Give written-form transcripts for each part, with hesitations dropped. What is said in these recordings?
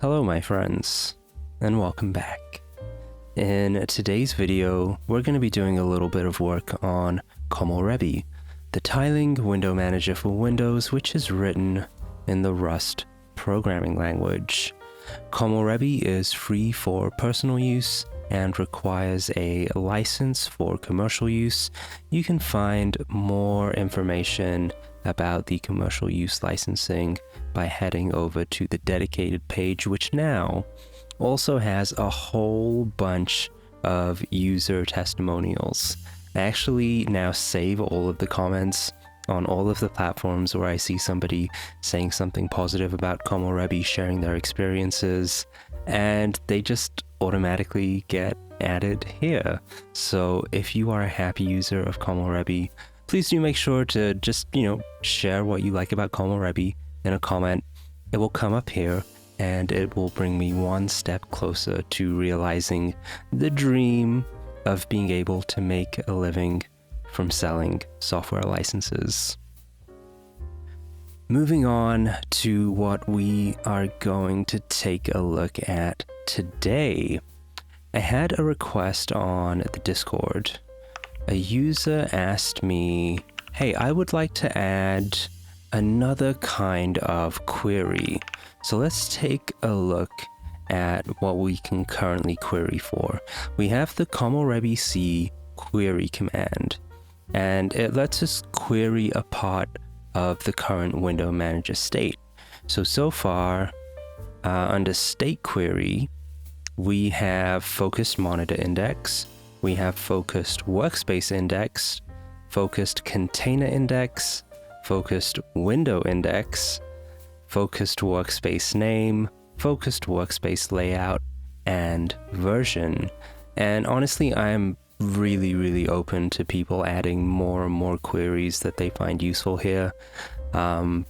Hello my friends, and welcome back. In today's video, we're going to be doing a little bit of work on komorebi, the tiling window manager for Windows, which is written in the Rust programming language. Komorebi is free for personal use and requires a license for commercial use. You can find more information about the commercial use licensing by heading over to the dedicated page, which now also has a whole bunch of user testimonials. I actually now save all of the comments on all of the platforms where I see somebody saying something positive about komorebi, sharing their experiences, and they just automatically get added here. So if you are a happy user of komorebi, please do make sure to just, share what you like about komorebi in a comment. It will come up here and it will bring me one step closer to realizing the dream of being able to make a living from selling software licenses. Moving on to what we are going to take a look at today. I had a request on the Discord. A user asked me, hey, I would like to add another kind of query. So let's take a look at what we can currently query for. We have the komorebi C query command, and it lets us query a part of the current window manager state. So far, under state query, we have focused monitor index, we have focused workspace index, focused container index, focused window index, focused workspace name, focused workspace layout, and version. And honestly, I'm really open to people adding more and more queries that they find useful here. I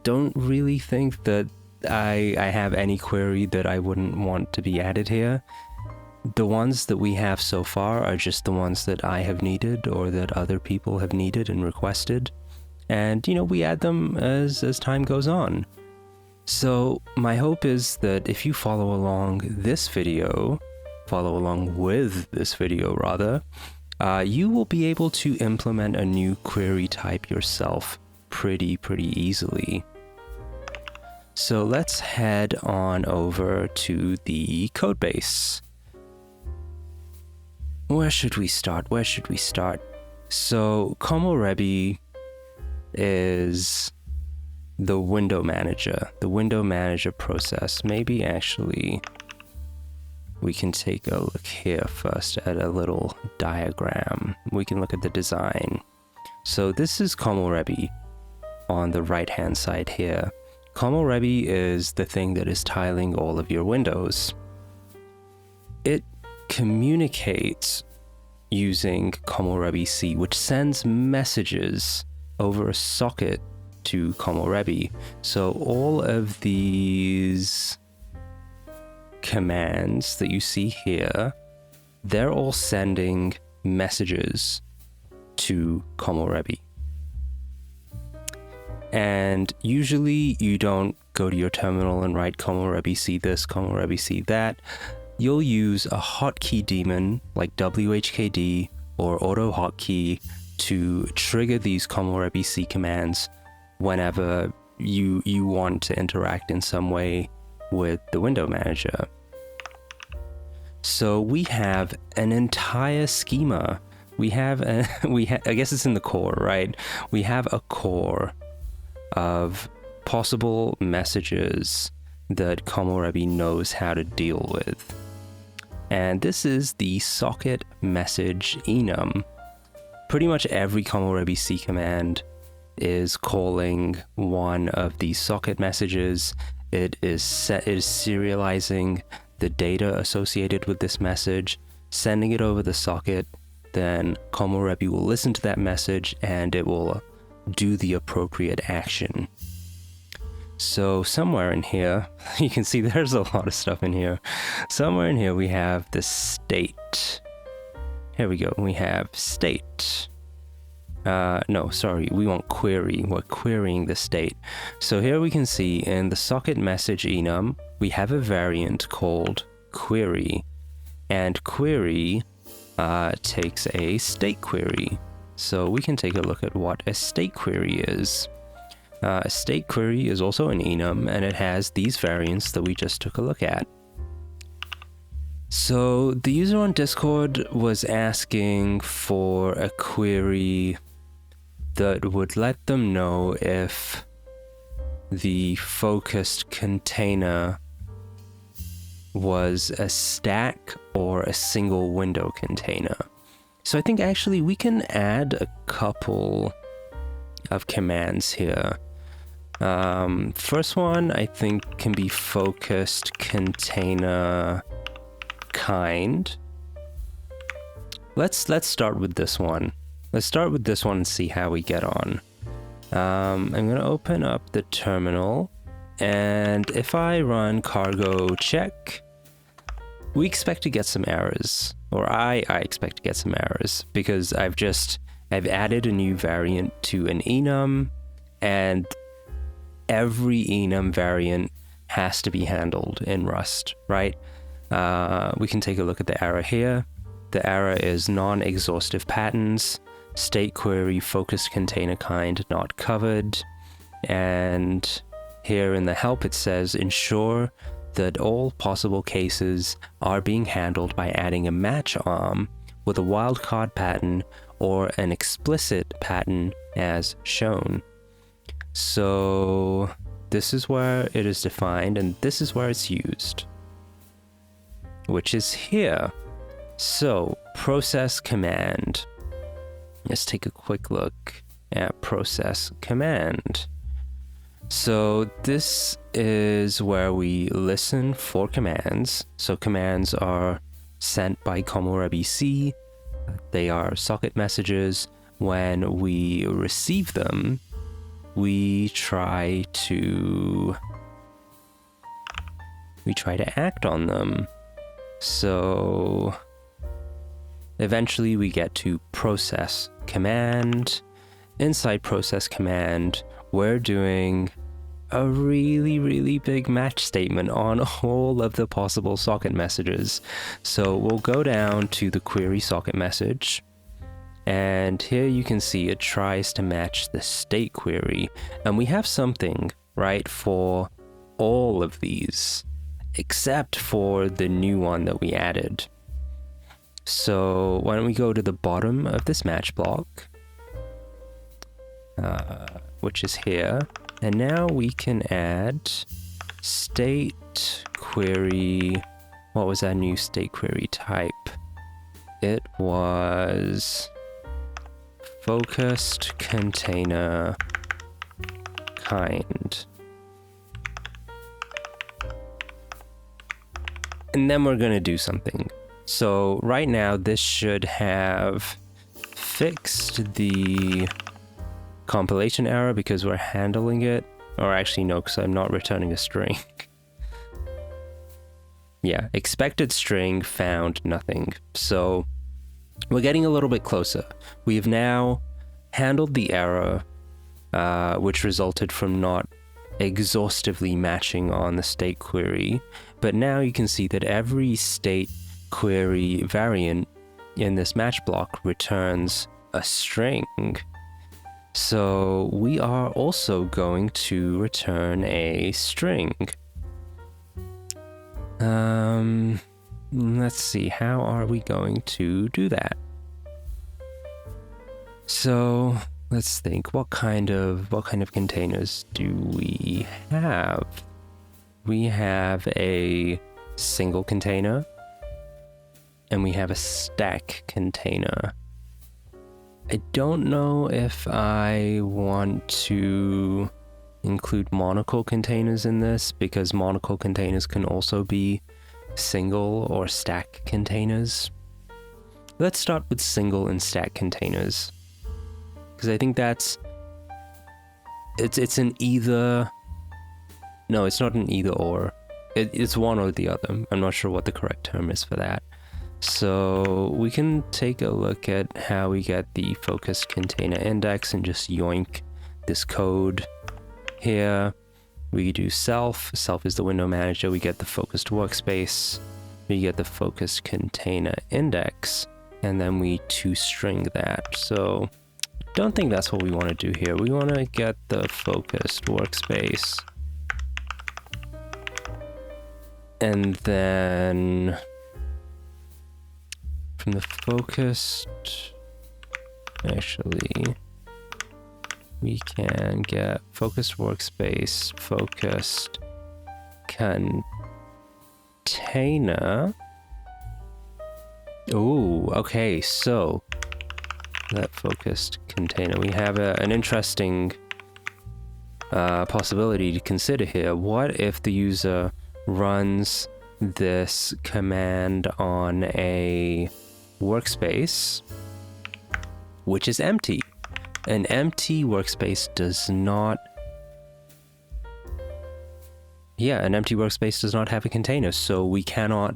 don't really think that I have any query that I wouldn't want to be added here. The ones that we have so far are just the ones that I have needed or that other people have needed and requested. And, we add them as time goes on. So my hope is that if you follow along with this video rather, you will be able to implement a new query type yourself pretty easily. So let's head on over to the codebase. Where should we start? So komorebi is the window manager process. Maybe actually we can take a look here first at a little diagram. We can look at the design. So this is komorebi on the right hand side here. Komorebi is the thing that is tiling all of your windows. It communicates using komorebi C, which sends messages over a socket to komorebi. So all of these commands that you see here, they're all sending messages to komorebi. And usually you don't go to your terminal and write komorebi C this, komorebi C that. You'll use a hotkey daemon like WHKD or auto hotkey to trigger these komorebi C commands whenever you want to interact in some way with the window manager. So we have an entire schema. I guess it's in the core, right? We have a core of possible messages that komorebi knows how to deal with. And this is the socket message enum. Pretty much every komorebi C command is calling one of these socket messages. It is serializing the data associated with this message, sending it over the socket. Then komorebi will listen to that message and it will do the appropriate action. So somewhere in here, you can see there's a lot of stuff in here. Somewhere in here we have the state. Here we go, we have state. no, sorry, we want query. We're querying the state. So here we can see in the socket message enum, we have a variant called query. And query takes a state query. So we can take a look at what a state query is. A state query is also an enum, and it has these variants that we just took a look at. So the user on Discord was asking for a query that would let them know if the focused container was a stack or a single window container. So I think actually we can add a couple of commands here. First one I think can be focused container kind. Let's start with this one. Let's start with this one and see how we get on. I'm gonna open up the terminal, and if I run cargo check, we expect to get some errors, or I expect to get some errors, because I've added a new variant to an enum, and every enum variant has to be handled in Rust, right? We can take a look at the error here. The error is non-exhaustive patterns, state query focused container kind not covered, and here in the help it says ensure that all possible cases are being handled by adding a match arm with a wildcard pattern or an explicit pattern as shown. So this is where it is defined, and this is where it's used, which is here. So process command. Let's take a quick look at process command. So this is where we listen for commands. So commands are sent by komorebi C. They are socket messages. When we receive them, we try to act on them. So eventually we get to process command. Inside process command, we're doing a really big match statement on all of the possible socket messages. So we'll go down to the query socket message, and here you can see it tries to match the state query, and we have something, right, for all of these, except for the new one that we added. So why don't we go to the bottom of this match block, which is here, and now we can add state query. What was our new state query type? It was focused container kind. And then we're going to do something. So right now this should have fixed the compilation error because we're handling it. Or actually no, because I'm not returning a string. Yeah, expected string found nothing. So we're getting a little bit closer. We have now handled the error, which resulted from not exhaustively matching on the state query. But now you can see that every state query variant in this match block returns a string. So we are also going to return a string. Let's see, how are we going to do that? So let's think, what kind of containers do we have? We have a single container, and we have a stack container. I don't know if I want to include monocle containers in this, because monocle containers can also be single or stack containers. Let's start with single and stack containers, because I think it's an either. No, it's not an either or. It's one or the other. I'm not sure what the correct term is for that. So we can take a look at how we get the focused container index and just yoink this code here. We do self. Self is the window manager. We get the focused workspace. We get the focused container index, and then we toString that. So don't think that's what we want to do here. We want to get the focused workspace. And then from the focused, actually, we can get focused workspace, focused container. Oh, okay, so that focused container, we have an interesting possibility to consider here. What if the user runs this command on a workspace which is empty? An empty workspace does not... Yeah, an empty workspace does not have a container, so we cannot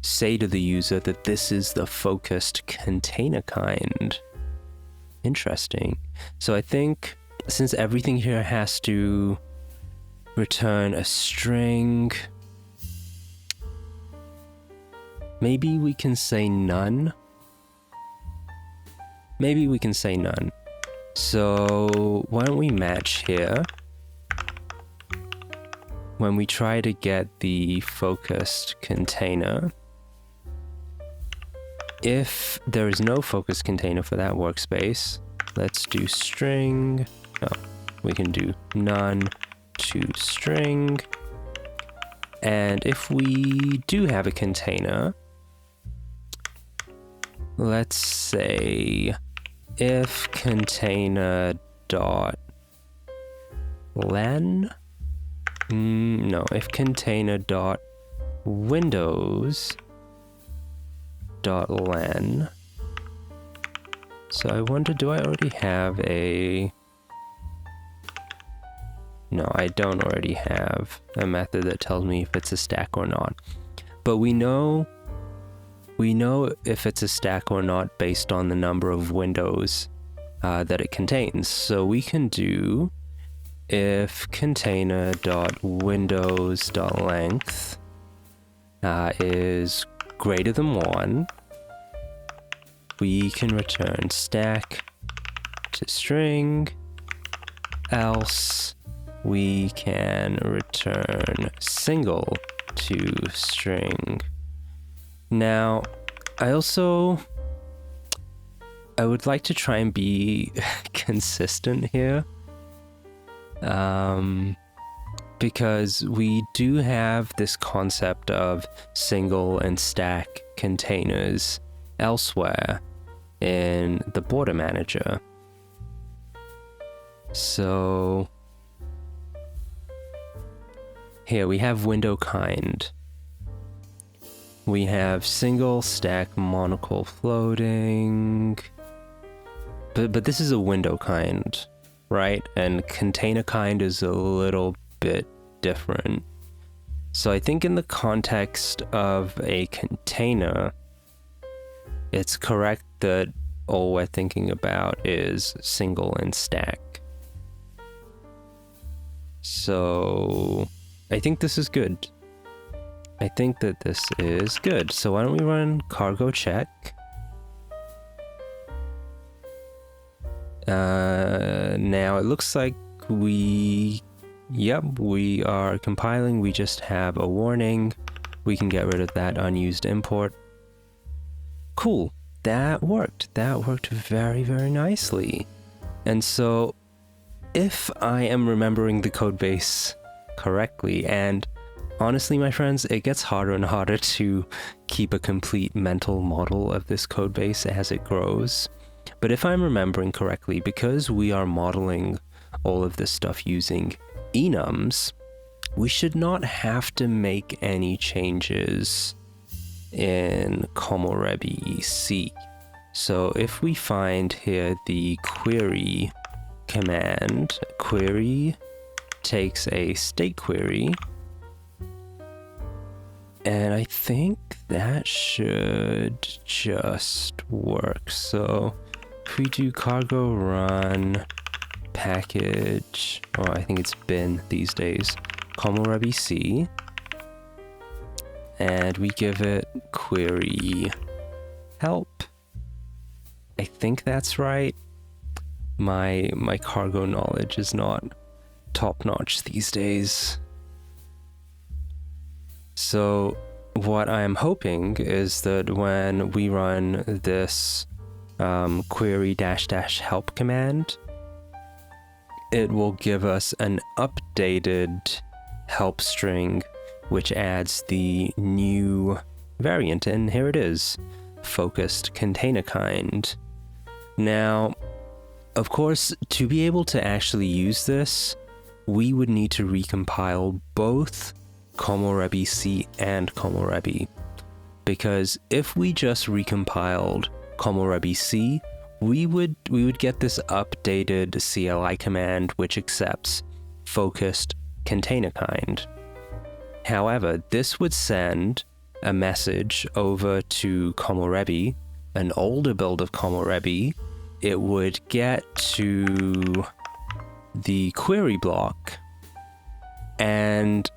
say to the user that this is the focused container kind. Interesting. So I think since everything here has to return a string, maybe we can say none. Maybe we can say none. So why don't we match here? When we try to get the focused container, if there is no focused container for that workspace, let's do string. No, we can do none to string. And if we do have a container, let's say if container dot len. No, if container dot windows dot len. So I wonder, do I already have a... No, I don't already have a method that tells me if it's a stack or not. But we know if it's a stack or not based on the number of windows that it contains. So we can do if container.windows.length is greater than 1, we can return stack to string, else we can return single to string. Now, I would like to try and be consistent here. Because we do have this concept of single and stack containers elsewhere in the border manager. So here we have window kind. We have single stack monocle floating. But this is a window kind, right? And container kind is a little bit different. So I think in the context of a container, it's correct that all we're thinking about is single and stack. So I think this is good. I think that this is good. So why don't we run cargo check? Now it looks like we are compiling. We just have a warning. We can get rid of that unused import. Cool. That worked. That worked very, very nicely. And so if I am remembering the code base correctly, and honestly, my friends, it gets harder and harder to keep a complete mental model of this code base as it grows. But if I'm remembering correctly, because we are modeling all of this stuff using enums, we should not have to make any changes in komorebi C. So if we find here the query command, query takes a state query, And I think that should just work. So if we do cargo run package, or I think it's bin these days, komorebi C, and we give it query help. I think that's right. My cargo knowledge is not top-notch these days. So what I'm hoping is that when we run this query -- help command, it will give us an updated help string which adds the new variant, and here it is, focused container kind. Now, of course, to be able to actually use this, we would need to recompile both komorebi C and komorebi, because if we just recompiled komorebi C, we would get this updated CLI command which accepts focused container kind. However, this would send a message over to komorebi, an older build of komorebi. It would get to the query block, and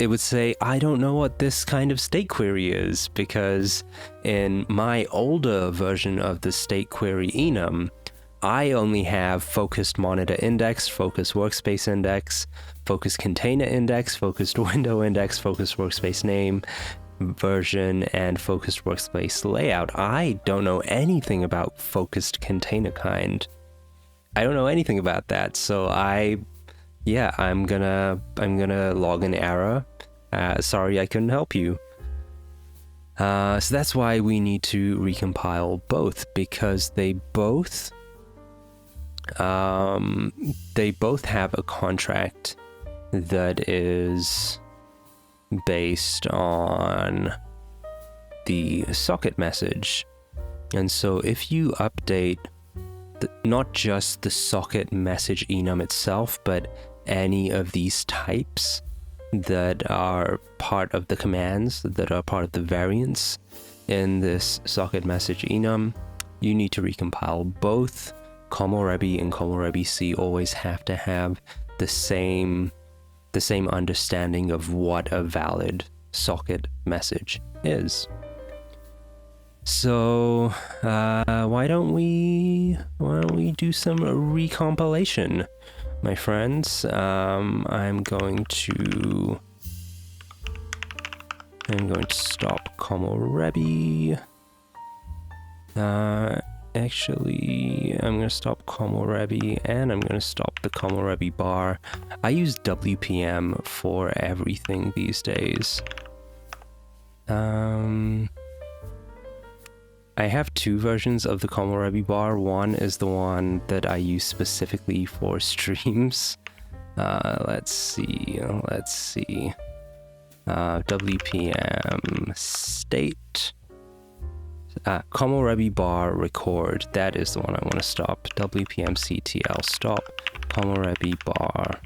it would say, I don't know what this kind of state query is, because in my older version of the state query enum, I only have focused monitor index, focused workspace index, focused container index, focused window index, focused workspace name, version, and focused workspace layout. I don't know anything about focused container kind. I don't know anything about that, so I'm gonna log an error. Sorry, I couldn't help you. So that's why we need to recompile both, because they both have a contract that is based on the socket message. And so if you update not just the socket message enum itself, but any of these types that are part of the commands, that are part of the variants in this socket message enum, you need to recompile both. Komorebi and komorebi C always have to have the same understanding of what a valid socket message is. So why don't we do some recompilation, my friends? I'm going to stop komorebi. Actually, I'm going to stop komorebi, and I'm going to stop the komorebi bar. I use WPM for everything these days. I have two versions of the komorebi bar. One is the one that I use specifically for streams. Let's see. WPM state. Komorebi bar record. That is the one I want to stop. WPM CTL stop. Komorebi bar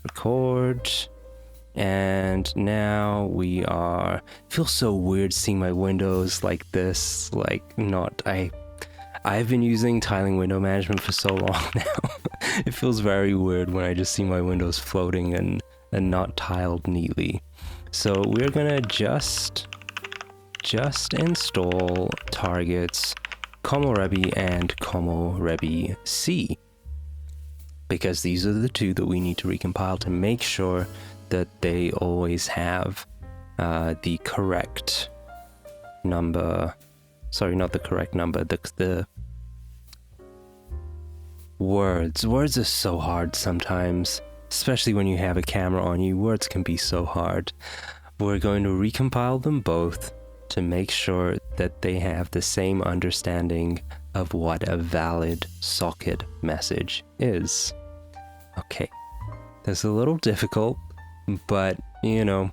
record. And now we are... feels so weird seeing my windows like this. I've been using tiling window management for so long now. It feels very weird when I just see my windows floating and not tiled neatly. So we're gonna just install targets komorebi and komorebi C, because these are the two that we need to recompile to make sure that they always have the correct number. Sorry, not the correct number, the words. Words are so hard sometimes, especially when you have a camera on you. Words can be so hard. We're going to recompile them both to make sure that they have the same understanding of what a valid socket message is. Okay, that's a little difficult, but you know,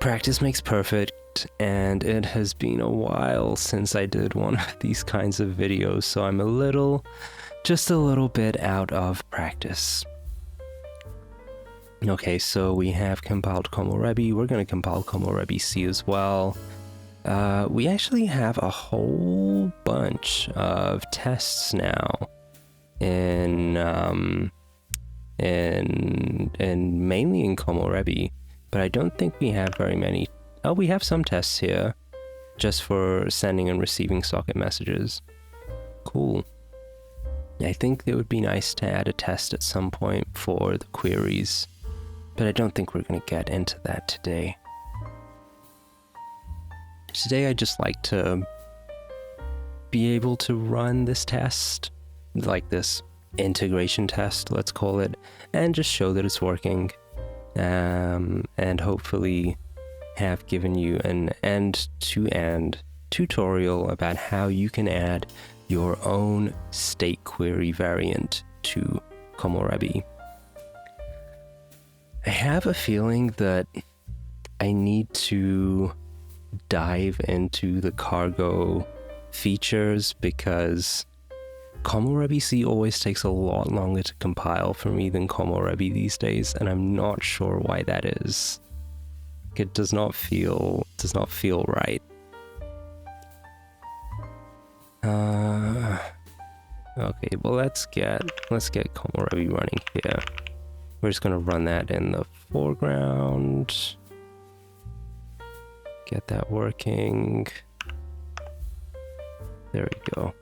practice makes perfect, and it has been a while since I did one of these kinds of videos, so I'm just a little bit out of practice. Okay, so we have compiled komorebi. We're going to compile komorebi C as well. We actually have a whole bunch of tests now in mainly in komorebi, but I don't think we have very many. Oh, we have some tests here just for sending and receiving socket messages. Cool. I think it would be nice to add a test at some point for the queries, but I don't think we're going to get into that today. Today I'd just like to be able to run this test, like this integration test, let's call it, and just show that it's working, and hopefully have given you an end-to-end tutorial about how you can add your own state query variant to komorebi. I have a feeling that I need to dive into the cargo features because komorebi C always takes a lot longer to compile for me than komorebi these days, and I'm not sure why that is. It does not feel right. Okay, well let's get komorebi running here. We're just gonna run that in the foreground. Get that working. There we go.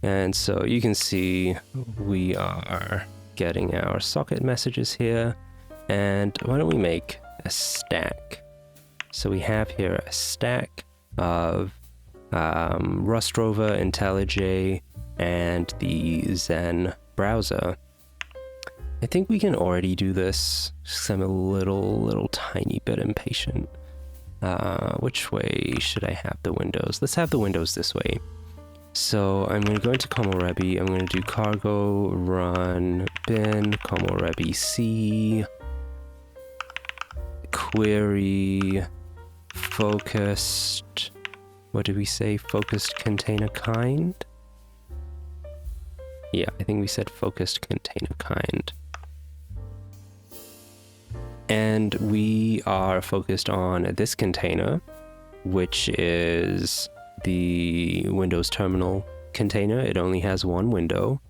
And so you can see we are getting our socket messages here. And why don't we make a stack? So we have here a stack of Rust Rover, IntelliJ, and the Zen browser. I think we can already do this, because I'm a little tiny bit impatient. Which way should I have the windows? Let's have the windows this way. So I'm going to go into komorebi. I'm going to do cargo run bin komorebi C query focused. What did we say? Focused container kind? Yeah, I think we said focused container kind. And we are focused on this container, which is the Windows terminal container. It only has one window,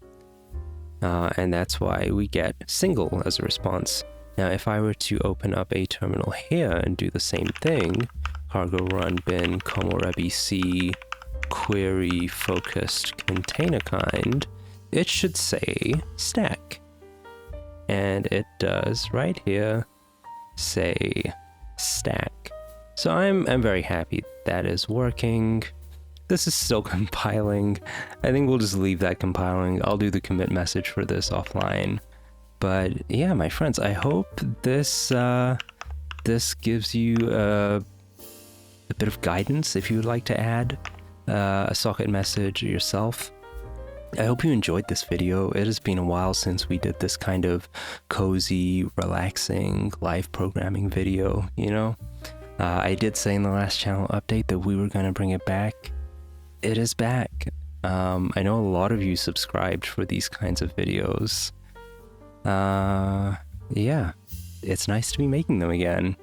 and that's why we get single as a response. Now, if I were to open up a terminal here and do the same thing, cargo run bin komorebi C query focused container kind, it should say stack. And it does right here say stack. So I'm very happy that is working. This is still compiling. I think we'll just leave that compiling. I'll do the commit message for this offline. But yeah, my friends, I hope this this gives you a bit of guidance if you would like to add a socket message yourself. I hope you enjoyed this video. It has been a while since we did this kind of cozy, relaxing, live programming video, you know? I did say in the last channel update that we were going to bring it back. It is back. I know a lot of you subscribed for these kinds of videos. Yeah, it's nice to be making them again.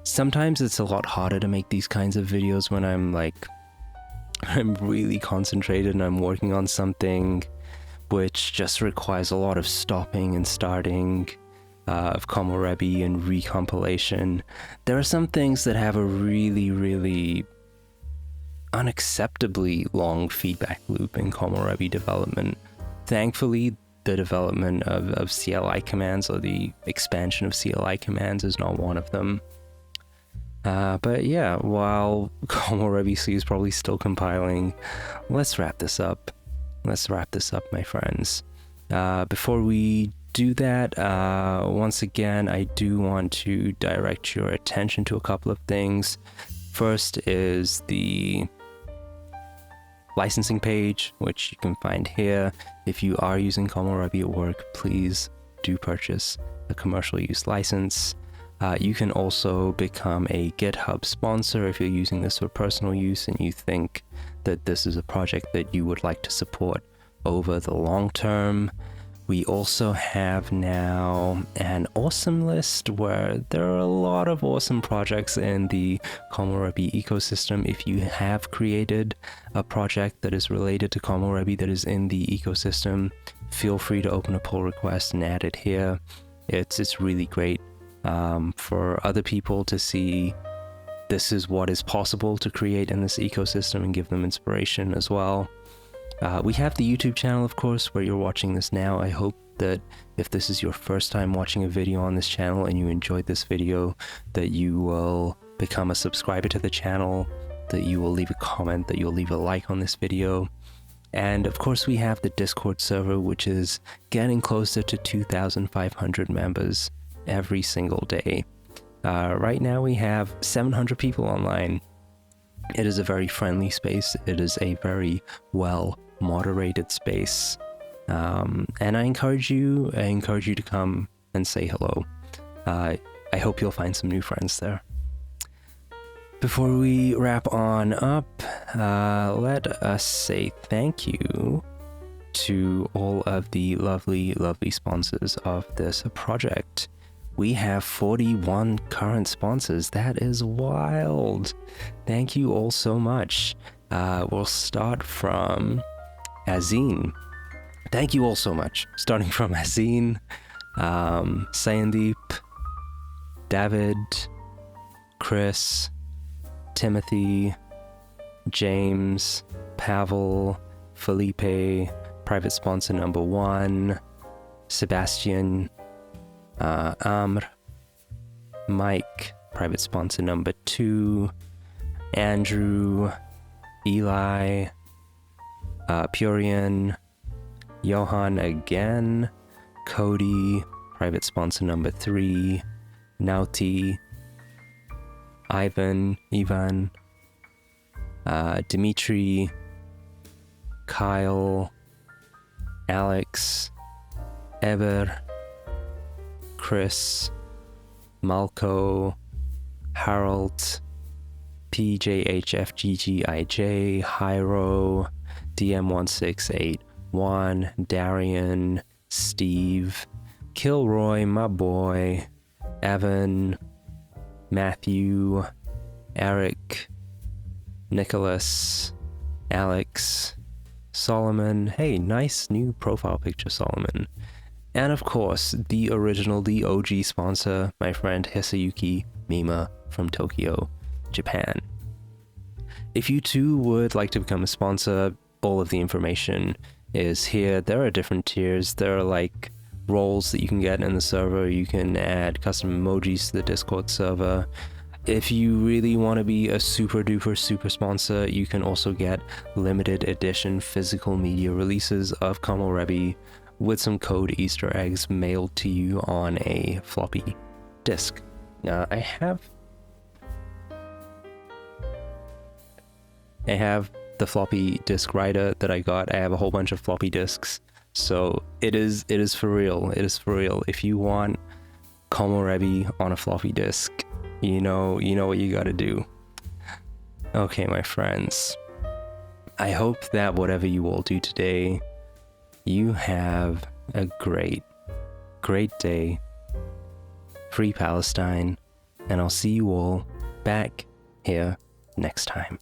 Sometimes it's a lot harder to make these kinds of videos when I'm really concentrated and I'm working on something which just requires a lot of stopping and starting of komorebi and recompilation. There are some things that have a really unacceptably long feedback loop in komorebi development. Thankfully, the development of CLI commands, or the expansion of CLI commands, is not one of them. But yeah, while komorebi C is probably still compiling, let's wrap this up. Let's wrap this up, my friends. Before we do that, once again, I do want to direct your attention to a couple of things. First is the licensing page, which you can find here. If you are using komorebi at work, please do purchase a commercial use license. You can also become a GitHub sponsor if you're using this for personal use and you think that this is a project that you would like to support over the long term. We also have now an awesome list where there are a lot of awesome projects in the komorebi ecosystem. If you have created a project that is related to komorebi that is in the ecosystem, feel free to open a pull request and add it here. It's really great for other people to see this is what is possible to create in this ecosystem and give them inspiration as well. We have the YouTube channel, of course, where you're watching this now. I hope that if this is your first time watching a video on this channel and you enjoyed this video, that you will become a subscriber to the channel, that you will leave a comment, that you'll leave a like on this video. And of course we have the Discord server, which is getting closer to 2,500 members every single day. Right now we have 700 people online. It is a very friendly space. It is a very well moderated space. And I encourage you to come and say hello. I hope you'll find some new friends there. Before we wrap on up, let us say thank you to all of the lovely sponsors of this project. We have 41 current sponsors. That is wild. Thank you all so much. We'll start from Azine. Thank you all so much. Starting from Azine, Sayandeep, David, Chris, Timothy, James, Pavel, Felipe, private sponsor number 1, Sebastian, Amr, Mike, private sponsor number 2, Andrew, Eli, Purian, Johan again, Cody, private sponsor number 3, Nauti, Ivan, Dimitri, Kyle, Alex, Eber, Chris, Malco, Harold, PJHFGGIJ, Hyro, DM1681, Darian, Steve, Kilroy, my boy, Evan, Matthew, Eric, Nicholas, Alex, Solomon. Hey, nice new profile picture, Solomon. And of course, the original, the OG sponsor, my friend Hisayuki Mima from Tokyo, Japan. If you too would like to become a sponsor, all of the information is here. There are different tiers. There are like roles that you can get in the server. You can add custom emojis to the Discord server. If you really want to be a super duper super sponsor, you can also get limited edition physical media releases of komorebi with some code Easter eggs mailed to you on a floppy disk. Now I have the floppy disk writer that I got. I have a whole bunch of floppy disks. So it is for real. It is for real. If you want komorebi on a floppy disk, you know what you gotta do. Okay, my friends. I hope that whatever you all do today, you have a great day. Free Palestine, and I'll see you all back here next time.